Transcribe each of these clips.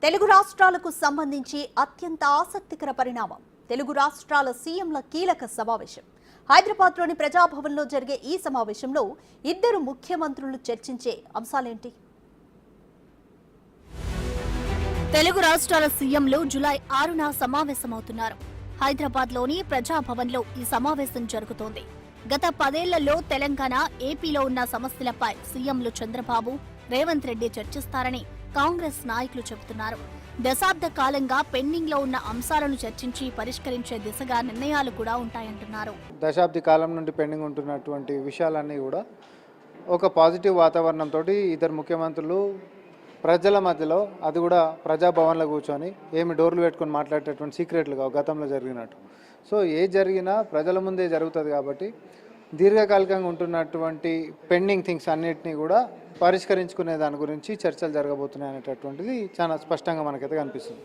తెలుగు రాష్ట్రాలకు సంబంధించి అత్యంత ఆసక్తికర పరిణామం తెలుగు రాష్ట్రాల సీఎంల కీలక సమావేశం. హైదరాబాద్లోని ప్రజాభవన్లో జరిగే ఈ సమావేశంలో ఇద్దరు ముఖ్యమంత్రులు చర్చించే అంశాలేంటి? తెలుగు రాష్ట్రాల సీఎంలు జూలై 6న సమావేశమవుతున్నారు. హైదరాబాద్లోని ప్రజాభవన్లో ఈ సమావేశం జరుగుతోంది. గత 10 ఏళ్లలో తెలంగాణ, ఏపీలో ఉన్న సమస్యలపై సీఎంలు చంద్రబాబు, రేవంత్ రెడ్డి చర్చిస్తారని కాంగ్రెస్ నాయకులు చెబుతున్నారు. దశాబ్ద కాలంగా పెండింగ్ లో ఉన్న అంశాలను చర్చించి పరిష్కరించే దిశగా నిర్ణయాలు కూడా ఉంటాయంటున్నారు. దశాబ్ది కాలం నుండి పెండింగ్ ఉంటున్నటువంటి విషయాలన్నీ కూడా ఒక పాజిటివ్ వాతావరణంతో ఇద్దరు ముఖ్యమంత్రులు ప్రజల మధ్యలో, అది కూడా ప్రజాభవన్లో కూర్చొని ఏమి డోర్లు పెట్టుకొని మాట్లాడేటటువంటి సీక్రెట్లుగా గతంలో జరిగినట్టు. సో ఏ జరిగినా ప్రజల ముందే జరుగుతుంది కాబట్టి దీర్ఘకాలికంగా ఉంటున్నటువంటి పెండింగ్ థింగ్స్ అన్నిటినీ కూడా పరిష్కరించుకునే దాని గురించి చర్చలు జరగబోతున్నాయి అనేటటువంటిది చాలా స్పష్టంగా మనకైతే కనిపిస్తుంది.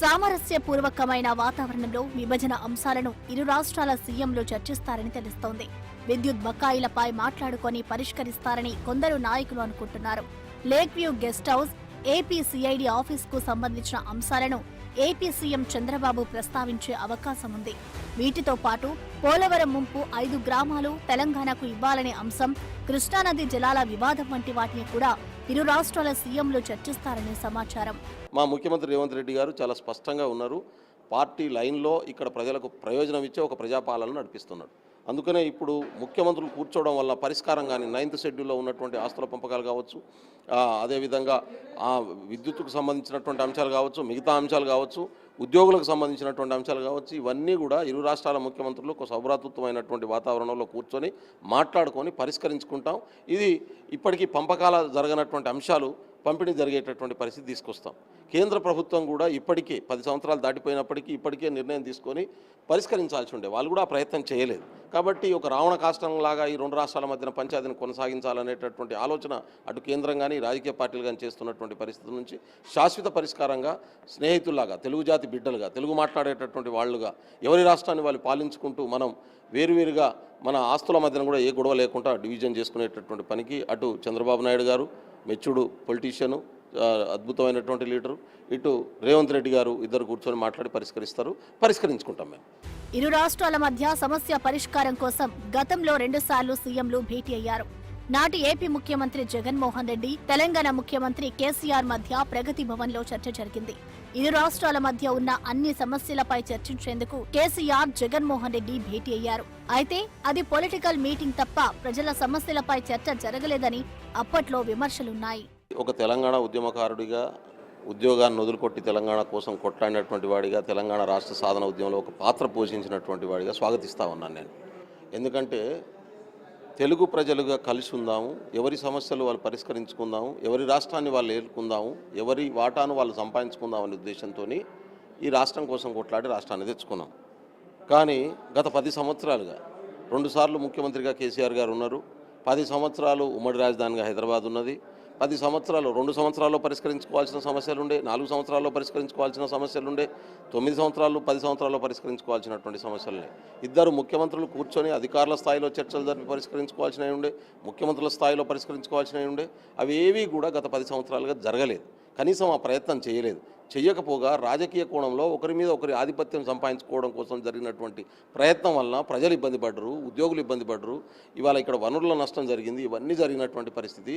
సామరస్యపూర్వకమైన వాతావరణంలో విభజన అంశాలను ఇరు రాష్ట్రాల సీఎంలు చర్చిస్తారని తెలుస్తోంది. విద్యుత్ బకాయిలపై మాట్లాడుకొని పరిష్కరిస్తారని కొందరు నాయకులు అనుకుంటున్నారు. Lake view guest house, AP CID ఆఫీస్కు సంబంధించిన అంశాలను ఏపీ సీఎం చంద్రబాబు ప్రస్తావించే అవకాశం ఉంది. వీటితో పాటు పోలవరం ముంపు 5 గ్రామాలు తెలంగాణకు ఇవ్వాలనే అంశం, కృష్ణానది జలాల వివాదం వంటి వాటిని కూడా ఇరు రాష్ట్రాల సీఎంలు చర్చిస్తారనే సమాచారం. మా ముఖ్యమంత్రి రేవంత్ రెడ్డి గారు చాలా స్పష్టంగా ఉన్నారు. పార్టీ లైన్లో ఇక్కడ ప్రజలకు ప్రయోజనం ఇచ్చే ఒక ప్రజాపాలన నడిపిస్తున్నాడు. అందుకనే ఇప్పుడు ముఖ్యమంత్రులు కూర్చోవడం వల్ల పరిష్కారం కానీ 9th షెడ్యూల్లో ఉన్నటువంటి ఆస్తుల పంపకాలు కావచ్చు, అదేవిధంగా విద్యుత్తుకు సంబంధించినటువంటి అంశాలు కావచ్చు, మిగతా అంశాలు కావచ్చు, ఉద్యోగులకు సంబంధించినటువంటి అంశాలు కావచ్చు, ఇవన్నీ కూడా ఇరు రాష్ట్రాల ముఖ్యమంత్రులు ఒక సౌభ్రాతృత్వమైనటువంటి వాతావరణంలో కూర్చొని మాట్లాడుకొని పరిష్కరించుకుంటాం. ఇది ఇప్పటికీ పంపకాల జరగనటువంటి అంశాలు పంపిణీ జరిగేటటువంటి పరిస్థితి తీసుకొస్తాం. కేంద్ర ప్రభుత్వం కూడా ఇప్పటికే 10 సంవత్సరాలు దాటిపోయినప్పటికీ ఇప్పటికే నిర్ణయం తీసుకొని పరిష్కరించాల్సి ఉండే, వాళ్ళు కూడా ఆ ప్రయత్నం చేయలేదు. కాబట్టి ఒక రావణ కాష్టంలాగా ఈ 2 రాష్ట్రాల మధ్యన పంచాయతీని కొనసాగించాలనేటటువంటి ఆలోచన అటు కేంద్రం కానీ రాజకీయ పార్టీలు కానీ చేస్తున్నటువంటి పరిస్థితి నుంచి శాశ్వత పరిష్కారంగా స్నేహితుల్లాగా, తెలుగు జాతి బిడ్డలుగా, తెలుగు మాట్లాడేటటువంటి వాళ్ళుగా ఎవరి రాష్ట్రాన్ని వాళ్ళు పాలించుకుంటూ మనం వేరువేరుగా మన ఆస్తుల మధ్యన కూడా ఏ గొడవ లేకుండా డివిజన్ చేసుకునేటటువంటి పనికి అటు చంద్రబాబు నాయుడు గారు మెచ్యూర్డ్ పొలిటీషియను, అద్భుతమైనటువంటి లీడరు, ఇటు రేవంత్ రెడ్డి గారు ఇద్దరు కూర్చొని మాట్లాడి పరిష్కరించుకుంటాం మేము. ఇరు రాష్ట్రాల మధ్య సమస్య పరిష్కారం కోసం గతంలో 2 సార్లు సీఎంలు భేటీ అయ్యారు. నాటి ఏపీ ముఖ్యమంత్రి జగన్మోహన్ రెడ్డి, తెలంగాణ ముఖ్యమంత్రి కేసీఆర్ మధ్య ప్రగతి భవన్లో చర్చ జరిగింది. ఇరు రాష్ట్రాల మధ్య ఉన్న అన్ని సమస్యలపై చర్చించేందుకు కేసీఆర్, జగన్మోహన్ రెడ్డి భేటీ అయ్యారు. అయితే అది పొలిటికల్ మీటింగ్ తప్ప ప్రజల సమస్యలపై చర్చ జరగలేదని అప్పట్లో విమర్శలున్నాయి. ఒక తెలంగాణ ఉద్యమకారుడిగా, ఉద్యోగాన్ని వదులుకొట్టి తెలంగాణ కోసం కొట్లాడినటువంటి వాడిగా, తెలంగాణ రాష్ట్ర సాధన ఉద్యమంలో ఒక పాత్ర పోషించినటువంటి వాడిగా స్వాగతిస్తా ఉన్నాను నేను. ఎందుకంటే తెలుగు ప్రజలుగా కలిసి ఉందాము, ఎవరి సమస్యలు వాళ్ళు పరిష్కరించుకుందాము, ఎవరి రాష్ట్రాన్ని వాళ్ళు ఏలుకుందాము, ఎవరి వాటాను వాళ్ళు సంపాదించుకుందాం అనే ఉద్దేశంతో ఈ రాష్ట్రం కోసం కొట్లాడి రాష్ట్రాన్ని తెచ్చుకున్నాం. కానీ గత 10 సంవత్సరాలుగా 2 సార్లు ముఖ్యమంత్రిగా కేసీఆర్ గారు ఉన్నారు. 10 సంవత్సరాలు ఉమ్మడి రాజధానిగా హైదరాబాద్ ఉన్నది. 10 సంవత్సరాలు 2 సంవత్సరాల్లో పరిష్కరించుకోవాల్సిన సమస్యలుండే, 4 సంవత్సరాల్లో పరిష్కరించుకోవాల్సిన సమస్యలుండే, 9 సంవత్సరాలు 10 సంవత్సరాల్లో పరిష్కరించుకోవాల్సినటువంటి సమస్యలున్నాయి. ఇద్దరు ముఖ్యమంత్రులు కూర్చొని అధికారుల స్థాయిలో చర్చలు జరిపి పరిష్కరించుకోవాల్సినవి ఉండే, ముఖ్యమంత్రుల స్థాయిలో పరిష్కరించుకోవాల్సినవి ఉండే. అవి ఏవీ కూడా గత 10 సంవత్సరాలుగా జరగలేదు. కనీసం ఆ ప్రయత్నం చేయలేదు. చెయ్యకపోగా రాజకీయ కోణంలో ఒకరి మీద ఒకరి ఆధిపత్యం సంపాదించుకోవడం కోసం జరిగినటువంటి ప్రయత్నం వలన ప్రజలు ఇబ్బంది పడ్డరు, ఉద్యోగులు ఇబ్బంది పడ్డరు. ఇవాళ ఇక్కడ వనరుల నష్టం జరిగింది. ఇవన్నీ జరిగినటువంటి పరిస్థితి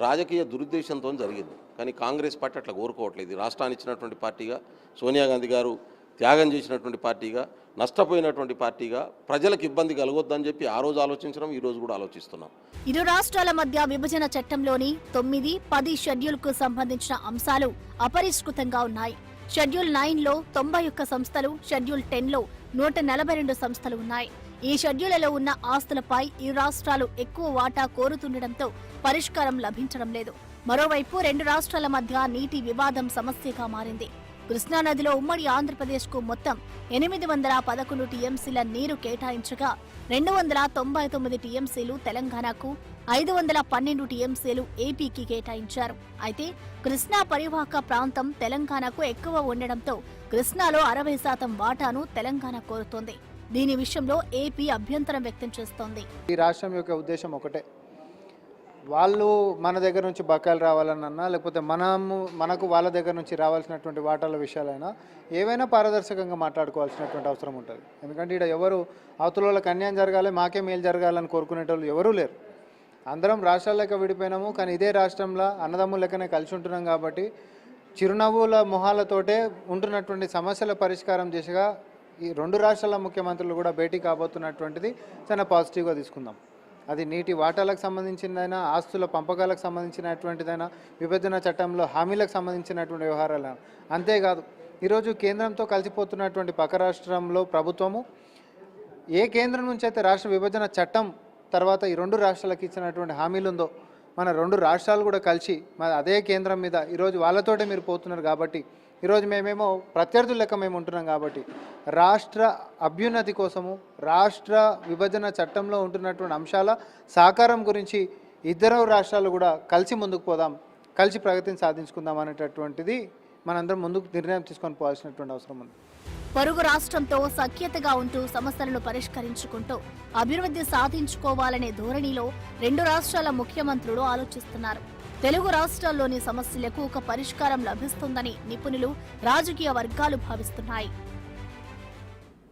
రాజకీయ దురుద్దేశంతో జరిగింది. కానీ కాంగ్రెస్ పార్టీ అట్లా కోరుకోవట్లేదు. రాష్ట్రాన్ని ఇచ్చినటువంటి పార్టీగా, సోనియా గాంధీ గారు త్యాగం చేసినటువంటి పార్టీగా, నష్టపోయినటువంటి పార్టీగా ప్రజలకు ఇబ్బంది కలగొద్దని చెప్పి ఆ రోజు ఆలోచించడం, ఈ రోజు కూడా ఆలోచిస్తున్నాం. ఇరు రాష్ట్రాల మధ్య విభజన చట్టంలోని 9, 10 షెడ్యూల్కు సంబంధించిన అంశాలు అపరిష్కృతంగా ఉన్నాయి. షెడ్యూల్ 9లో 91 సంస్థలు, షెడ్యూల్ 10లో 142 సంస్థలు ఉన్నాయి. ఈ షెడ్యూళ్లలో ఉన్న ఆస్తులపై ఇరు రాష్ట్రాలు ఎక్కువ వాటా కోరుతుండటంతో పరిష్కారం లభించడం లేదు. మరోవైపు 2 రాష్ట్రాల మధ్య నీటి వివాదం సమస్యగా మారింది. కృష్ణానదిలో ఉమ్మడి ఆంధ్రప్రదేశ్కు మొత్తం 811 టీఎంసీల నీరు కేటాయించగా 299 టీఎంసీలు తెలంగాణకు, 512 టీఎంసీలు ఏపీకి కేటాయించారు. అయితే కృష్ణా పరివాహక ప్రాంతం తెలంగాణకు ఎక్కువ ఉండడంతో కృష్ణాలో 60% వాటాను తెలంగాణ కోరుతోంది. దీని విషయంలో ఏపీ అభ్యంతరం వ్యక్తం చేస్తోంది. ఈ రాష్ట్రం యొక్క ఉద్దేశం ఒకటే, వాళ్ళు మన దగ్గర నుంచి బకాయిలు రావాలన్నా లేకపోతే మనకు వాళ్ళ దగ్గర నుంచి రావాల్సినటువంటి వాటాల విషయాలైనా ఏవైనా పారదర్శకంగా మాట్లాడుకోవాల్సినటువంటి అవసరం ఉంటుంది. ఎందుకంటే ఇక్కడ ఎవరు అవతల వాళ్ళకి అన్యాయం జరగాలి, మాకే మేలు జరగాలని కోరుకునేటోళ్ళు ఎవరూ లేరు. అందరం రాష్ట్రాల లెక్క విడిపోయినాము, కానీ ఇదే రాష్ట్రంలో అన్నదమ్ముల లెక్కనే కలిసి ఉంటున్నాం. కాబట్టి చిరునవ్వుల మొహాలతోటే ఉంటున్నటువంటి సమస్యల పరిష్కారం దిశగా ఈ 2 రాష్ట్రాల ముఖ్యమంత్రులు కూడా భేటీ కాబోతున్నటువంటిది చాలా పాజిటివ్గా తీసుకుందాం. అది నీటి వాటాలకు సంబంధించిందైనా, ఆస్తుల పంపకాలకు సంబంధించినటువంటిదైనా, విభజన చట్టంలో హామీలకు సంబంధించినటువంటి వ్యవహారాలు. అంతేకాదు ఈరోజు కేంద్రంతో కలిసిపోతున్నటువంటి పక్క రాష్ట్రంలో ప్రభుత్వము ఏ కేంద్రం నుంచి అయితే రాష్ట్ర విభజన చట్టం తర్వాత ఈ 2 రాష్ట్రాలకు ఇచ్చినటువంటి హామీలు ఉందో, మన 2 రాష్ట్రాలు కూడా కలిసి మన అదే కేంద్రం మీద ఈరోజు వాళ్ళతోటే మీరు పోతున్నారు. కాబట్టి ఈరోజు మేమేమో ప్రత్యర్థుల లెక్క మేము ఉంటున్నాం. కాబట్టి రాష్ట్ర అభ్యున్నతి కోసము, రాష్ట్ర విభజన చట్టంలో ఉంటున్నటువంటి అంశాల సాకారం గురించి 2 రాష్ట్రాలు కూడా కలిసి ముందుకు పోదాం, కలిసి ప్రగతిని సాధించుకుందాం అనేటటువంటిది మనందరం ముందుకు నిర్ణయం తీసుకొని పోవాల్సినటువంటి అవసరం ఉంది. పొరుగు రాష్ట్రంతో సఖ్యతగా ఉంటూ సమస్యలను పరిష్కరించుకుంటూ అభివృద్ధి సాధించుకోవాలనే ధోరణిలో 2 రాష్ట్రాల ముఖ్యమంత్రులు ఆలోచిస్తున్నారు. తెలుగు రాష్ట్రాల్లోని సమస్యలకు ఒక పరిష్కారం లభిస్తుందని నిపుణులు, రాజకీయ వర్గాలు భావిస్తున్నాయి.